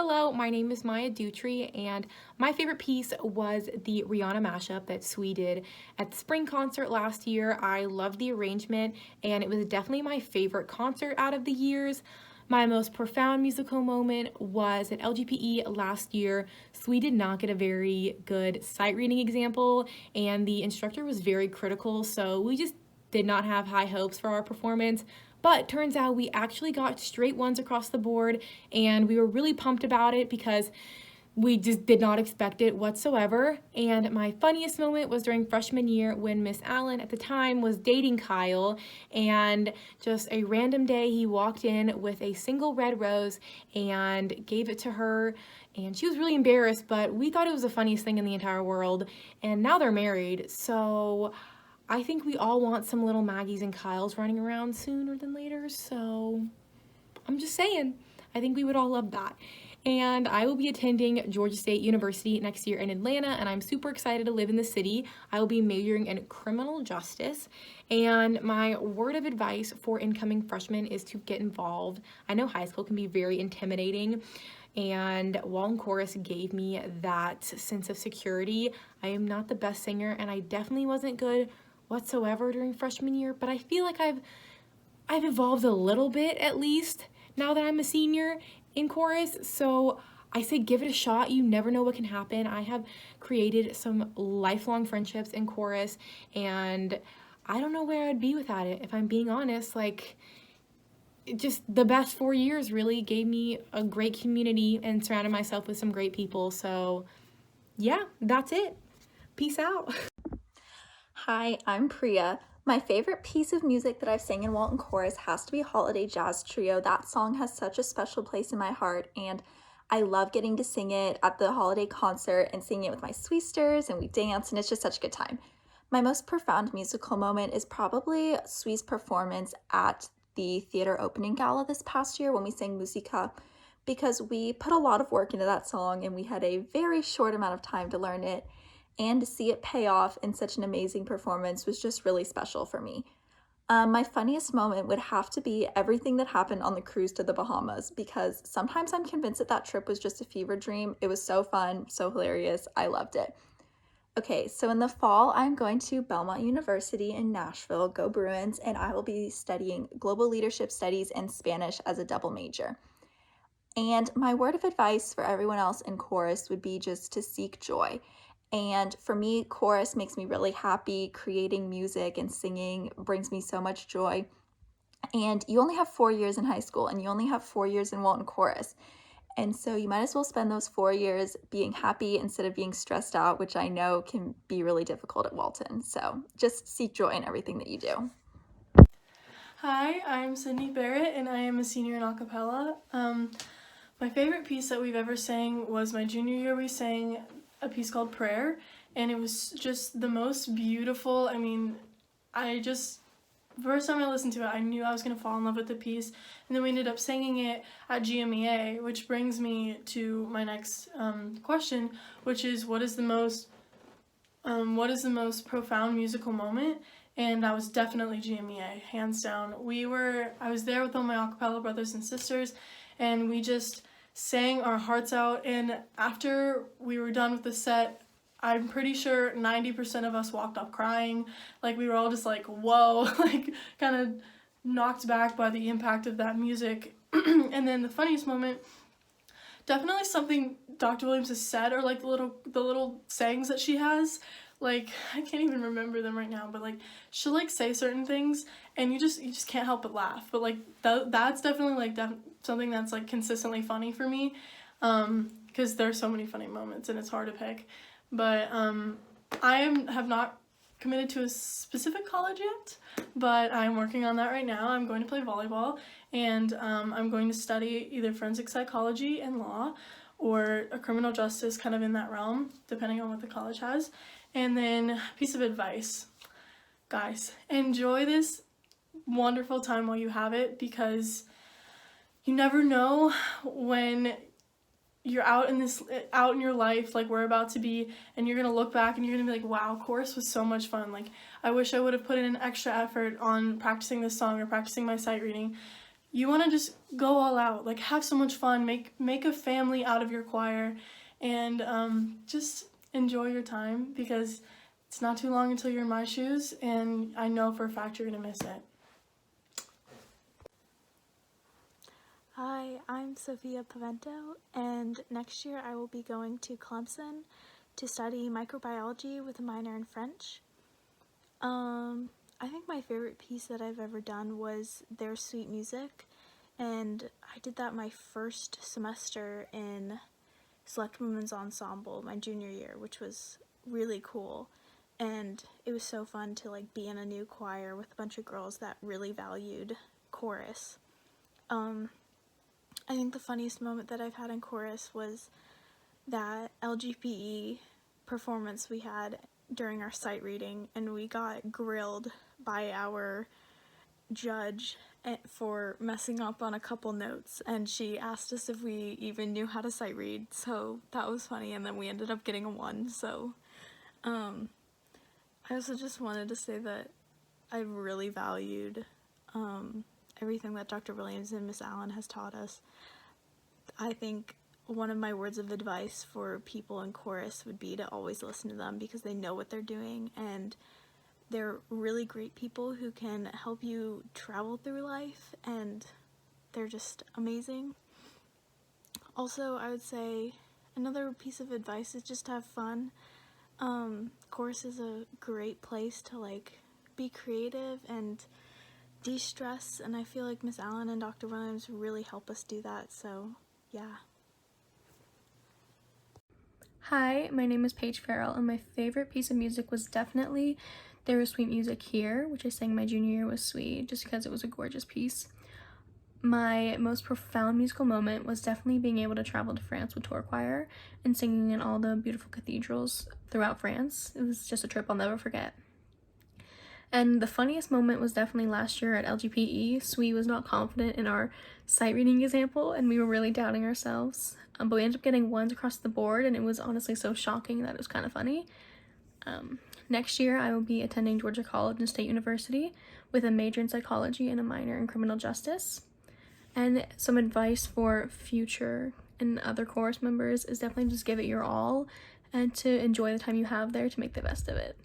Hello, my name is Maya Dutrey, and my favorite piece was the Rihanna mashup that Sui did at the spring concert last year. I loved the arrangement, and it was definitely my favorite concert out of the years. My most profound musical moment was at LGPE last year. Sui did not get a very good sight reading example, and the instructor was very critical, so we just did not have high hopes for our performance. But turns out we actually got straight ones across the board, and we were really pumped about it because we just did not expect it whatsoever. And my funniest moment was during freshman year when Miss Allen at the time was dating Kyle, and just a random day he walked in with a single red rose and gave it to her, and she was really embarrassed, but we thought it was the funniest thing in the entire world. And now they're married, so I think we all want some little Maggies and Kyles running around sooner than later, so I'm just saying, I think we would all love that. And I will be attending Georgia State University next year in Atlanta, and I'm super excited to live in the city. I will be majoring in criminal justice, and my word of advice for incoming freshmen is to get involved. I know high school can be very intimidating, and Walton Chorus gave me that sense of security. I am not the best singer, and I definitely wasn't good whatsoever during freshman year, but I feel like I've evolved a little bit, at least now that I'm a senior in chorus. So I say give it a shot. You never know what can happen. I have created some lifelong friendships in chorus, and I don't know where I'd be without it, if I'm being honest. Like, just the best 4 years really gave me a great community and surrounded myself with some great people. So yeah, that's it. Peace out. Hi, I'm Priya. My favorite piece of music that I've sang in Walton Chorus has to be Holiday Jazz Trio. That song has such a special place in my heart, and I love getting to sing it at the holiday concert and singing it with my Sweesters, and we dance, and it's just such a good time. My most profound musical moment is probably Sui's performance at the theater opening gala this past year when we sang Musica, because we put a lot of work into that song and we had a very short amount of time to learn it, and to see it pay off in such an amazing performance was just really special for me. My funniest moment would have to be everything that happened on the cruise to the Bahamas, because sometimes I'm convinced that trip was just a fever dream. It was so fun, so hilarious. I loved it. Okay, so in the fall, I'm going to Belmont University in Nashville, go Bruins, and I will be studying global leadership studies and Spanish as a double major. And my word of advice for everyone else in chorus would be just to seek joy. And for me, chorus makes me really happy. Creating music and singing brings me so much joy. And you only have 4 years in high school, and you only have 4 years in Walton Chorus. And so you might as well spend those 4 years being happy instead of being stressed out, which I know can be really difficult at Walton. So just seek joy in everything that you do. Hi, I'm Sydney Barrett, and I am a senior in a cappella. My favorite piece that we've ever sang was my junior year. We sang a piece called Prayer, and it was just the most beautiful. First time I listened to it, I knew I was going to fall in love with the piece, and then we ended up singing it at GMEA, which brings me to my next question, which is what is the most profound musical moment? And that was definitely GMEA, hands down. I was there with all my a cappella brothers and sisters, and we just sang our hearts out, and after we were done with the set, I'm pretty sure 90% of us walked off crying. Like, we were all just like, whoa, like, kind of knocked back by the impact of that music. And then the funniest moment, definitely something Dr. Williams has said, or like the little sayings that she has. Like, I can't even remember them right now, but like, she'll like say certain things and you just can't help but laugh. But like, that's definitely like something that's like consistently funny for me, because there's so many funny moments and it's hard to pick. But have not committed to a specific college yet, but I'm working on that right now. I'm going to play volleyball, and I'm going to study either forensic psychology and law, or a criminal justice, kind of in that realm, depending on what the college has. And then, piece of advice, guys, enjoy this wonderful time while you have it, because you never know when you're out in your life, like we're about to be, and you're gonna look back and you're gonna be like, wow, chorus was so much fun. Like, I wish I would have put in an extra effort on practicing this song or practicing my sight reading. you want to just go all out, like have so much fun, make a family out of your choir, and just enjoy your time, because it's not too long until you're in my shoes, and I know for a fact you're gonna miss it. Hi, I'm Sophia Pavento, and next year I will be going to Clemson to study microbiology with a minor in French. I think my favorite piece that I've ever done was their Sweet Music, and I did that my first semester in Select Women's Ensemble my junior year, which was really cool, and it was so fun to like be in a new choir with a bunch of girls that really valued chorus. I think the funniest moment that I've had in chorus was that LGPE performance we had during our sight reading, and we got grilled by our judge for messing up on a couple notes, and she asked us if we even knew how to sight read, so that was funny, and then we ended up getting a 1, so I also just wanted to say that I really valued everything that Dr. Williams and Miss Allen has taught us. I think one of my words of advice for people in chorus would be to always listen to them, because they know what they're doing, and they're really great people who can help you travel through life, and they're just amazing. Also, I would say another piece of advice is just to have fun. Chorus is a great place to like be creative and de-stress, and I feel like Miss Allen and Dr. Williams really help us do that, so yeah. Hi, my name is Paige Farrell, and my favorite piece of music was definitely There Was Sweet Music Here, which I sang my junior year was sweet, just because it was a gorgeous piece. My most profound musical moment was definitely being able to travel to France with tour choir and singing in all the beautiful cathedrals throughout France. It was just a trip I'll never forget. And the funniest moment was definitely last year at LGPE. Swe was not confident in our sight reading example, and we were really doubting ourselves. But we ended up getting 1s across the board, and it was honestly so shocking that it was kind of funny. Next year, I will be attending Georgia College and State University with a major in psychology and a minor in criminal justice. And some advice for future and other chorus members is definitely just give it your all and to enjoy the time you have there to make the best of it.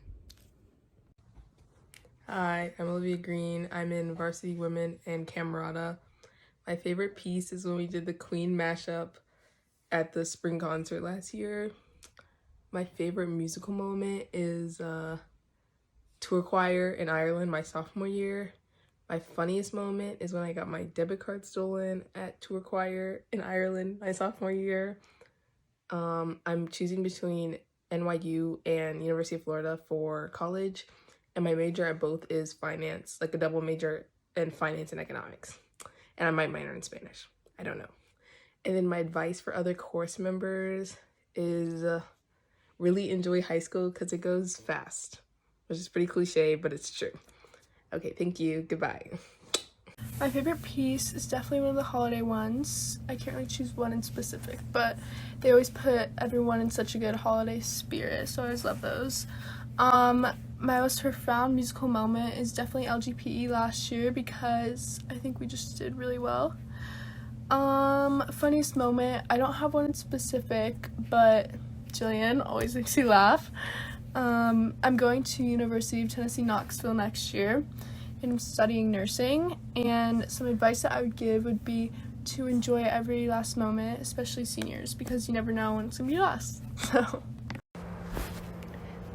Hi, I'm Olivia Green. I'm in Varsity Women and Camerata. My favorite piece is when we did the Queen mashup at the spring concert last year. My favorite musical moment is tour choir in Ireland my sophomore year. My funniest moment is when I got my debit card stolen at tour choir in Ireland my sophomore year. I'm choosing between NYU and University of Florida for college, and my major at both is finance, like a double major in finance and economics. And I might minor in Spanish. I don't know. And then my advice for other course members is really enjoy high school because it goes fast, which is pretty cliche, but it's true. Okay, thank you. Goodbye. My favorite piece is definitely one of the holiday ones. I can't really choose one in specific, but they always put everyone in such a good holiday spirit, so I always love those. My most profound musical moment is definitely LGPE last year, because I think we just did really well. Funniest moment, I don't have one in specific, but Jillian always makes me laugh. I'm going to University of Tennessee, Knoxville next year, and I'm studying nursing, and some advice that I would give would be to enjoy every last moment, especially seniors, because you never know when it's gonna be your last. So.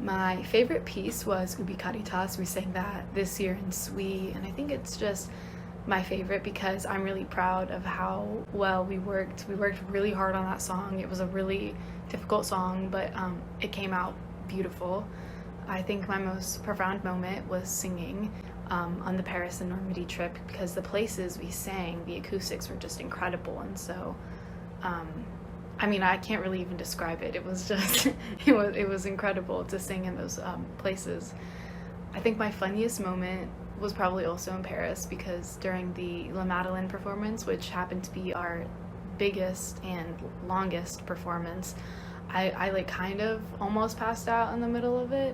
My favorite piece was Ubi Caritas. We sang that this year in Swe, and I think it's just my favorite because I'm really proud of how well we worked. We worked really hard on that song. It was a really difficult song, but it came out beautiful. I think my most profound moment was singing on the Paris and Normandy trip, because the places we sang, the acoustics were just incredible, and so I mean, I can't really even describe it. It was just, it was incredible to sing in those places. I think my funniest moment was probably also in Paris, because during the La Madeleine performance, which happened to be our biggest and longest performance, I like kind of almost passed out in the middle of it.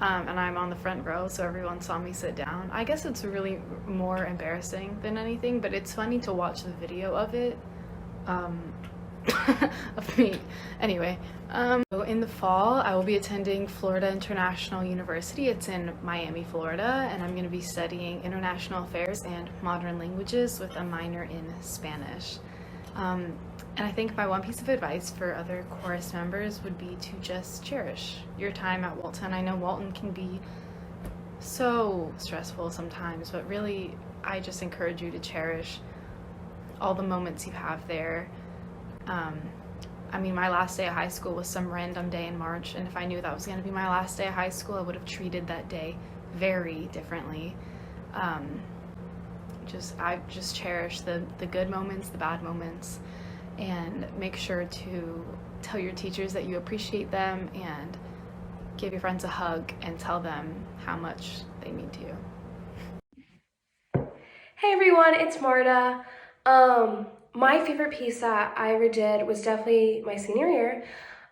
and I'm on the front row, so everyone saw me sit down. I guess it's really more embarrassing than anything, but it's funny to watch the video of it, of me. Anyway, so in the fall, I will be attending Florida International University. It's in Miami, Florida, and I'm going to be studying international affairs and modern languages with a minor in Spanish. And I think my one piece of advice for other chorus members would be to just cherish your time at Walton. I know Walton can be so stressful sometimes, but really, I just encourage you to cherish all the moments you have there. I mean, my last day of high school was some random day in March, and if I knew that was going to be my last day of high school, I would have treated that day very differently. I just cherish the good moments, the bad moments, and make sure to tell your teachers that you appreciate them, and give your friends a hug and tell them how much they mean to you. Hey everyone, it's Marta. My favorite piece that I ever did was definitely my senior year.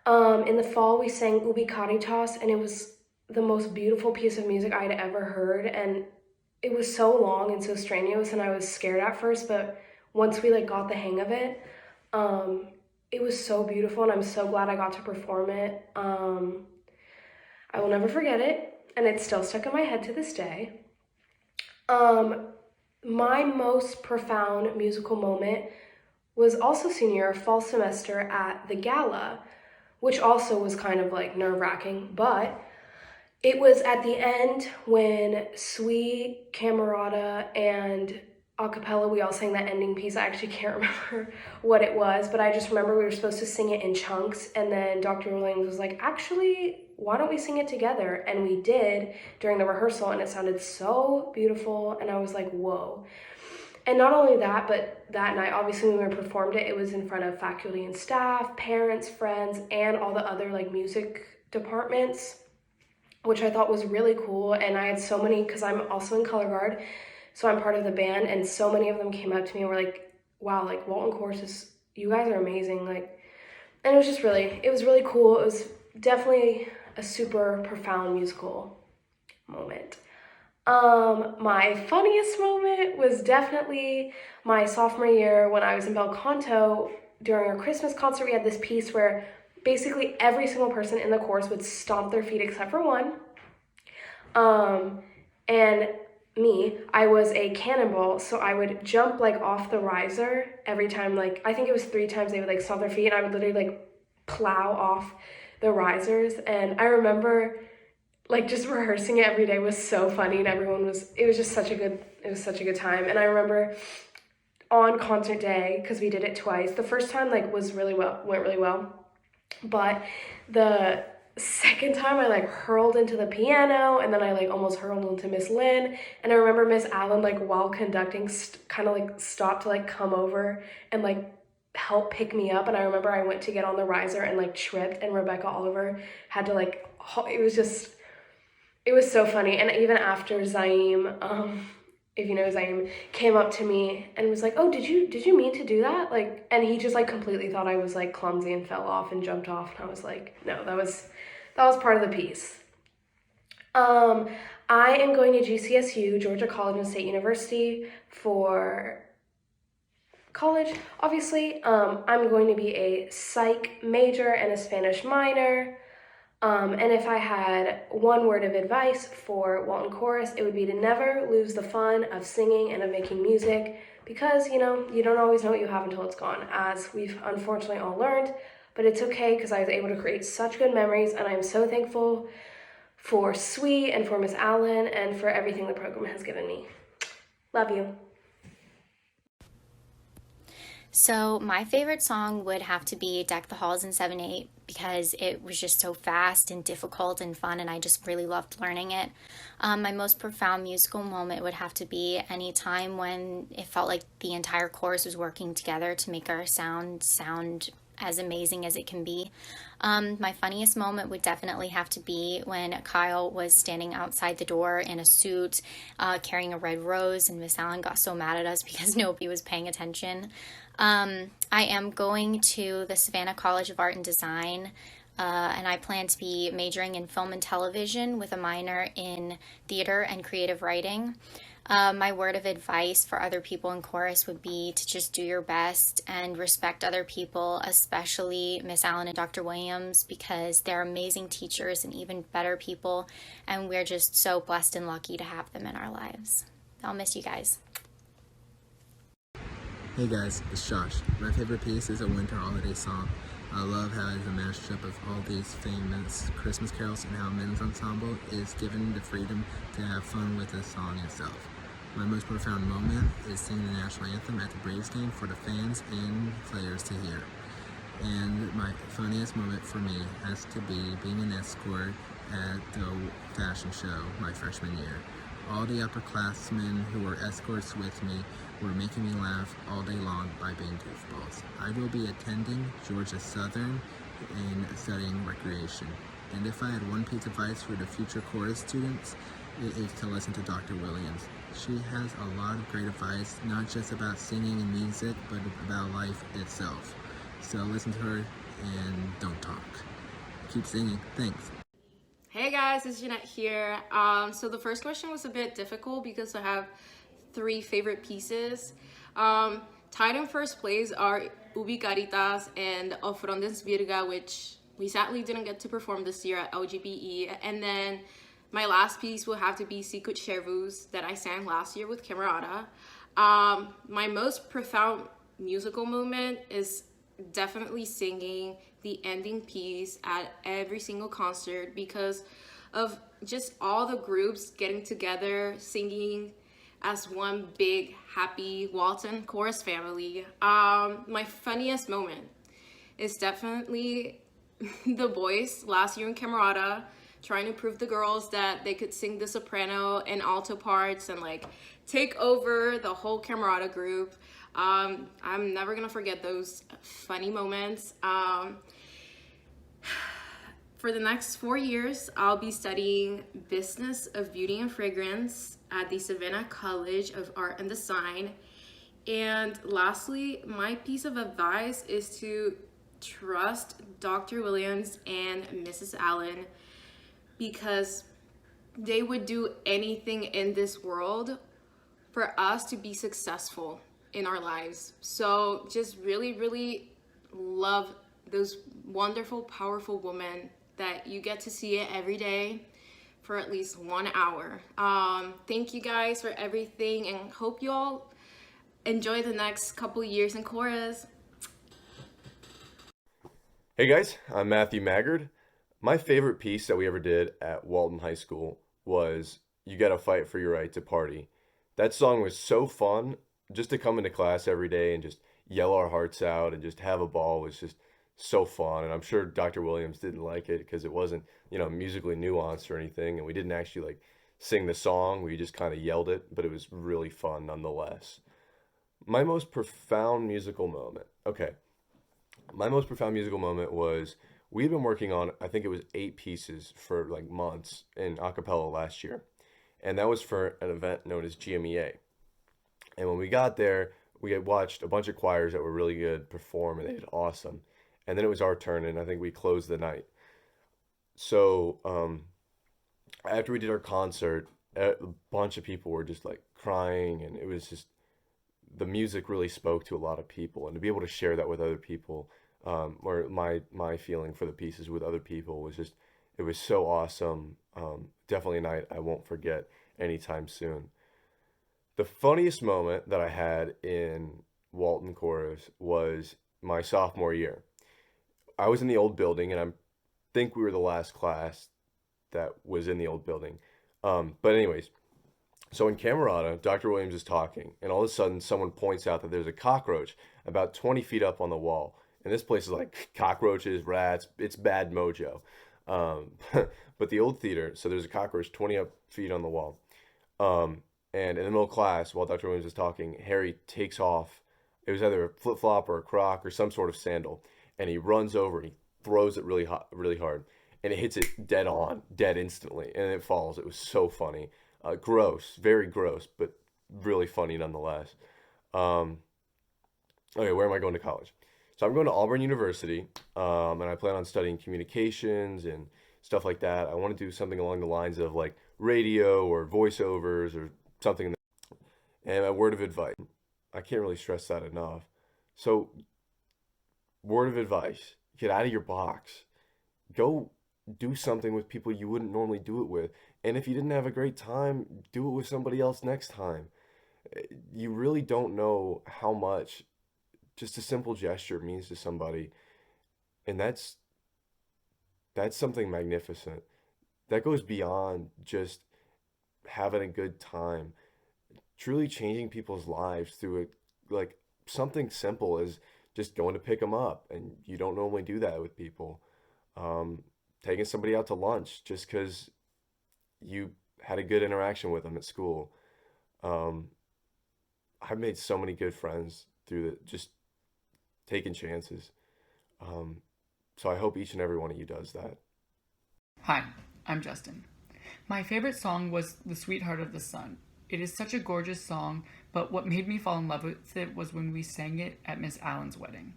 In the fall, we sang Ubi Caritas, and it was the most beautiful piece of music I'd ever heard, and it was so long and so strenuous, and I was scared at first, but once we got the hang of it, it was so beautiful, and I'm so glad I got to perform it. I will never forget it, and it's still stuck in my head to this day. My most profound musical moment was also senior year, fall semester at the gala, which also was kind of nerve-wracking, but it was at the end when Sweet, Camerata, and a cappella, we all sang that ending piece. I actually can't remember what it was, but I just remember we were supposed to sing it in chunks, and then Dr. Williams was like, actually, why don't we sing it together? And we did during the rehearsal, and it sounded so beautiful, and I was like, whoa. And not only that, but that night, obviously when we performed it, it was in front of faculty and staff, parents, friends, and all the other music departments, which I thought was really cool. And I had so many, because I'm also in color guard, so I'm part of the band, and so many of them came up to me and were like, wow, Walton Chorus you guys are amazing. And it was just it was really cool. It was definitely a super profound musical moment. My funniest moment was definitely my sophomore year when I was in Bel Canto. During our Christmas concert, we had this piece where basically every single person in the chorus would stomp their feet except for one. And me, I was a cannonball, so I would jump off the riser every time. I think it was 3 times they would stomp their feet, and I would literally plow off the risers. And I remember just rehearsing it every day was so funny, and it was such a good time. And I remember on concert day, because we did it twice, the first time went really well, but the second time I hurled into the piano, and then I almost hurled into Miss Lynn. And I remember Miss Allen while conducting kind of stopped to come over and help pick me up. And I remember I went to get on the riser and tripped, and Rebecca Oliver had to it was so funny. And even after Zaim, if you know Zaim, came up to me and was like, oh, did you mean to do that? And he just completely thought I was clumsy and fell off and jumped off. And I was like, no, that was part of the piece. I am going to GCSU, Georgia College and State University, for college, obviously. I'm going to be a psych major and a Spanish minor. And if I had one word of advice for Walton Chorus, it would be to never lose the fun of singing and of making music, because, you don't always know what you have until it's gone, as we've unfortunately all learned. But it's okay, because I was able to create such good memories, and I'm so thankful for Sweet and for Miss Allen and for everything the program has given me. Love you. So my favorite song would have to be Deck the Halls in 7/8, because it was just so fast and difficult and fun, and I just really loved learning it. My most profound musical moment would have to be any time when it felt like the entire chorus was working together to make our sound as amazing as it can be. My funniest moment would definitely have to be when Kyle was standing outside the door in a suit, carrying a red rose, and Miss Allen got so mad at us because nobody was paying attention. I am going to the Savannah College of Art and Design and I plan to be majoring in film and television with a minor in theater and creative writing. My word of advice for other people in chorus would be to just do your best and respect other people, especially Miss Allen and Dr. Williams, because they're amazing teachers and even better people, and we're just so blessed and lucky to have them in our lives. I'll miss you guys. Hey guys, it's Josh. My favorite piece is a winter holiday song. I love how it's a mashup of all these famous Christmas carols and how men's ensemble is given the freedom to have fun with the song itself. My most profound moment is singing the national anthem at the Braves game for the fans and players to hear. And my funniest moment for me has to be being an escort at the fashion show my freshman year. All the upperclassmen who were escorts with me were making me laugh all day long by being goofballs. I will be attending Georgia Southern and studying recreation. And if I had one piece of advice for the future chorus students, it is to listen to Dr. Williams. She has a lot of great advice, not just about singing and music, but about life itself. So listen to her and don't talk. Keep singing. Thanks. Hey guys, it's Jeanette here. So the first question was a bit difficult because I have 3 favorite pieces. Tied in first place are Ubicaritas and Ofrondes Virga, which we sadly didn't get to perform this year at LGBE. And then my last piece will have to be Sicut Chervus that I sang last year with Camerata. My most profound musical moment is definitely singing the ending piece at every single concert because of just all the groups getting together, singing as one big, happy Walton Chorus family. My funniest moment is definitely the boys last year in Camerata trying to prove the girls that they could sing the soprano and alto parts and like take over the whole Camerata group. I'm never gonna forget those funny moments. For the next 4 years, I'll be studying Business of Beauty and Fragrance at the Savannah College of Art and Design. And lastly, my piece of advice is to trust Dr. Williams and Mrs. Allen because they would do anything in this world for us to be successful in our lives. So just really, really love those wonderful, powerful women that you get to see it every day for at least 1 hour. Thank you guys for everything and hope you all enjoy the next couple years in chorus. Hey guys, I'm Matthew Maggard. My favorite piece that we ever did at Walton High School was You Gotta Fight for Your Right to Party. That song was so fun. Just to come into class every day and just yell our hearts out and just have a ball was just so fun. And I'm sure Dr. Williams didn't like it because it wasn't, musically nuanced or anything. And we didn't actually like sing the song. We just kind of yelled it, but it was really fun nonetheless. My most profound musical moment. Okay. My most profound musical moment was we had been working on, I think it was 8 pieces for like months in a cappella last year. And that was for an event known as GMEA. And when we got there, we had watched a bunch of choirs that were really good perform, and they did awesome. And then it was our turn, and I think we closed the night. So after we did our concert, a bunch of people were just like crying, and it was just the music really spoke to a lot of people, and to be able to share that with other people, or my feeling for the pieces with other people was just it was so awesome. Definitely a night I won't forget anytime soon. The funniest moment that I had in Walton Chorus was my sophomore year. I was in the old building, and I think we were the last class that was in the old building. But anyways, so in Camerata, Dr. Williams is talking, and all of a sudden someone points out that there's a cockroach about 20 feet up on the wall. And this place is like cockroaches, rats, it's bad mojo. But the old theater, so there's a cockroach 20 feet on the wall. And in the middle of class, while Dr. Williams is talking, Harry takes off. It was either a flip-flop or a croc or some sort of sandal. And he runs over and he throws it really hard. And it hits it dead on, dead instantly. And it falls. It was so funny. Gross, very gross, but really funny nonetheless. Okay, where am I going to college? So I'm going to Auburn University, and I plan on studying communications and stuff like that. I want to do something along the lines of like radio or voiceovers or something. And a word of advice, I can't really stress that enough. So, word of advice, get out of your box. Go do something with people you wouldn't normally do it with. And if you didn't have a great time, do it with somebody else next time. You really don't know how much just a simple gesture means to somebody. And that's something magnificent. That goes beyond just having a good time. Truly changing people's lives through like something simple as just going to pick them up, and you don't normally do that with people. Taking somebody out to lunch just because you had a good interaction with them at school. Um, I've made so many good friends through just taking chances. Um, so I hope each and every one of you does that. Hi, I'm Justin. My favorite song was The Sweetheart of the Sun. It is such a gorgeous song, but what made me fall in love with it was when we sang it at Miss Allen's wedding.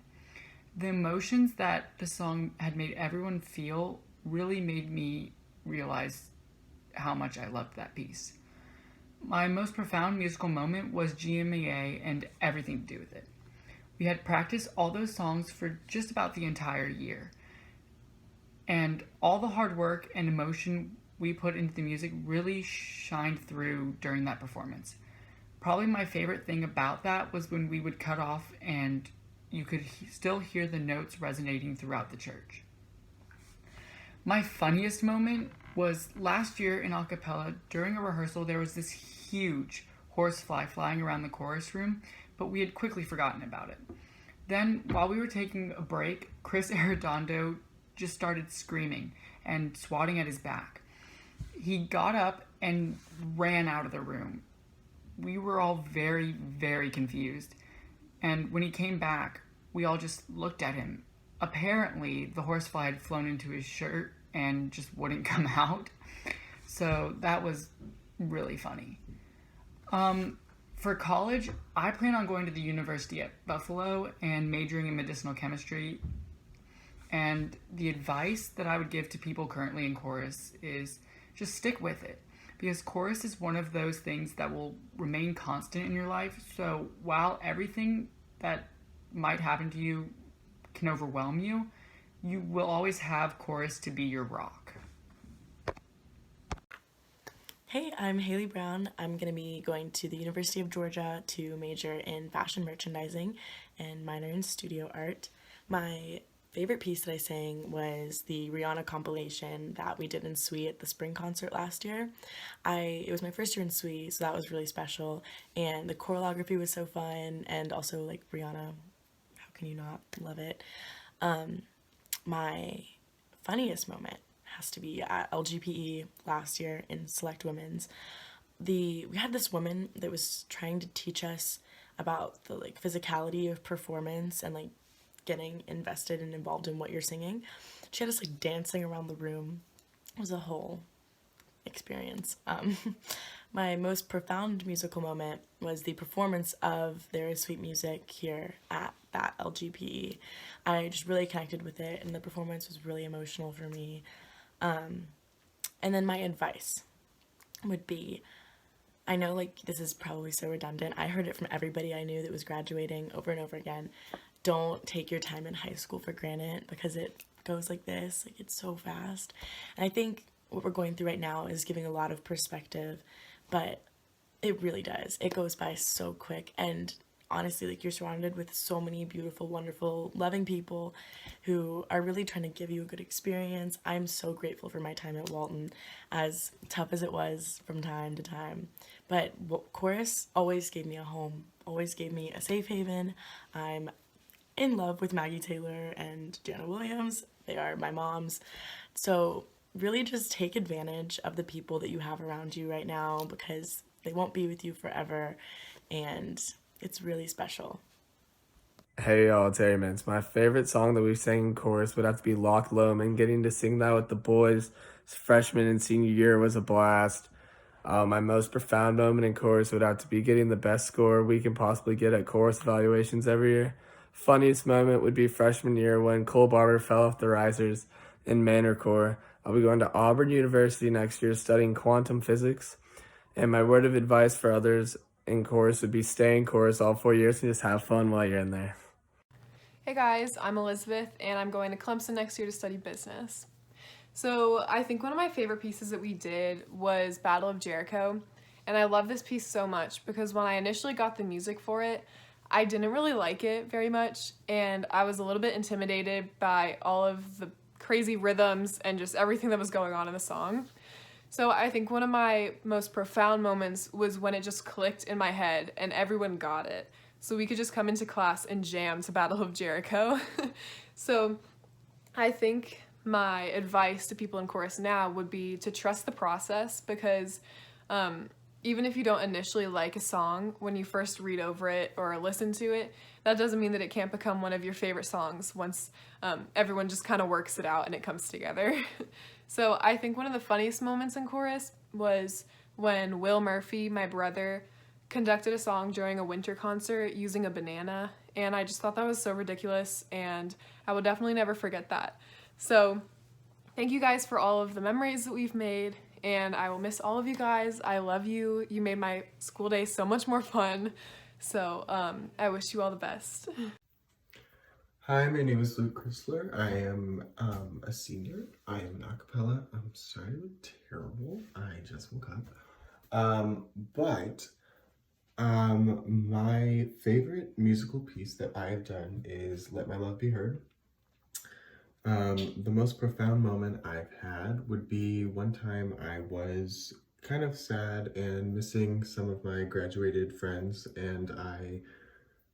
The emotions that the song had made everyone feel really made me realize how much I loved that piece. My most profound musical moment was GMAA and everything to do with it. We had practiced all those songs for just about the entire year. And all the hard work and emotion we put into the music really shined through during that performance. Probably my favorite thing about that was when we would cut off and you could still hear the notes resonating throughout the church. My funniest moment was last year in a cappella. During a rehearsal, there was this huge horsefly flying around the chorus room, but we had quickly forgotten about it. Then, while we were taking a break, Chris Arredondo just started screaming and swatting at his back. He got up and ran out of the room. We were all very, very confused. And when he came back, we all just looked at him. Apparently, the horsefly had flown into his shirt and just wouldn't come out. So that was really funny. For college, I plan on going to the University at Buffalo and majoring in medicinal chemistry. And the advice that I would give to people currently in chorus is just stick with it. Because chorus is one of those things that will remain constant in your life. So while everything that might happen to you can overwhelm you, you will always have chorus to be your rock. Hey, I'm Haley Brown. I'm going to be going to the University of Georgia to major in fashion merchandising and minor in studio art. My favorite piece that I sang was the Rihanna compilation that we did in SWE at the spring concert last year. It was my first year in SWE, so that was really special, and the choreography was so fun, and also like Rihanna, how can you not love it? My funniest moment has to be at LGPE last year in Select Women's. We had this woman that was trying to teach us about the like physicality of performance and like getting invested and involved in what you're singing. She had us like dancing around the room. It was a whole experience. My most profound musical moment was the performance of There Is Sweet Music here at that LGPE. I just really connected with it, and the performance was really emotional for me. And then my advice would be, I know like this is probably so redundant. I heard it from everybody I knew that was graduating over and over again. Don't take your time in high school for granted, because it goes like this, like it's so fast. And I think what we're going through right now is giving a lot of perspective, but it really does. It goes by so quick, and honestly, like you're surrounded with so many beautiful, wonderful, loving people who are really trying to give you a good experience. I'm so grateful for my time at Walton, as tough as it was from time to time. But chorus always gave me a home, always gave me a safe haven. I'm in love with Maggie Taylor and Jana Williams. They are my moms. So really just take advantage of the people that you have around you right now, because they won't be with you forever, and it's really special. Hey y'all, it's Airmans. My favorite song that we sang in chorus would have to be Loch Lomond. Getting to sing that with the boys freshman and senior year was a blast. My most profound moment in chorus would have to be getting the best score we can possibly get at chorus evaluations every year. Funniest moment would be freshman year when Cole Barber fell off the risers in Manor Corps. I'll be going to Auburn University next year studying quantum physics. And my word of advice for others in chorus would be stay in chorus all 4 years and just have fun while you're in there. Hey guys, I'm Elizabeth and I'm going to Clemson next year to study business. So I think one of my favorite pieces that we did was Battle of Jericho, and I love this piece so much because when I initially got the music for it, I didn't really like it very much, and I was a little bit intimidated by all of the crazy rhythms and just everything that was going on in the song. So I think one of my most profound moments was when it just clicked in my head and everyone got it. So we could just come into class and jam to Battle of Jericho. So I think my advice to people in chorus now would be to trust the process, because even if you don't initially like a song, when you first read over it or listen to it, that doesn't mean that it can't become one of your favorite songs once everyone just kind of works it out and it comes together. So I think one of the funniest moments in chorus was when Will Murphy, my brother, conducted a song during a winter concert using a banana, and I just thought that was so ridiculous, and I will definitely never forget that. So thank you guys for all of the memories that we've made, and I will miss all of you guys. I love you. You made my school day so much more fun. So I wish you all the best. Hi, my name is Luke Chrysler. I am a senior. I am an acapella. I'm sorry, I look terrible. I just woke up. My favorite musical piece that I have done is Let My Love Be Heard. The most profound moment I've had would be one time I was kind of sad and missing some of my graduated friends, and I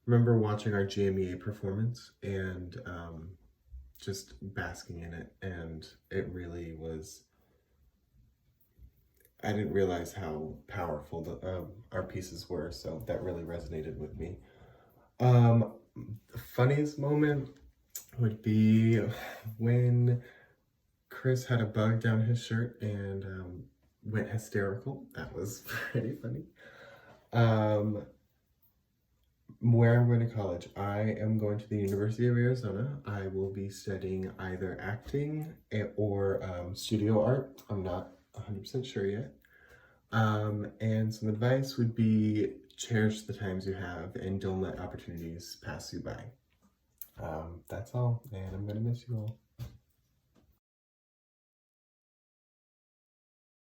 remember watching our GMEA performance and just basking in it, and it really was, I didn't realize how powerful our pieces were, so that really resonated with me. The funniest moment would be when Chris had a bug down his shirt and went hysterical. That was pretty funny. Where I'm going to college, I am going to the University of Arizona. I will be studying either acting or studio art. I'm not 100% sure yet. And some advice would be cherish the times you have and don't let opportunities pass you by. That's all, and I'm going to miss you all.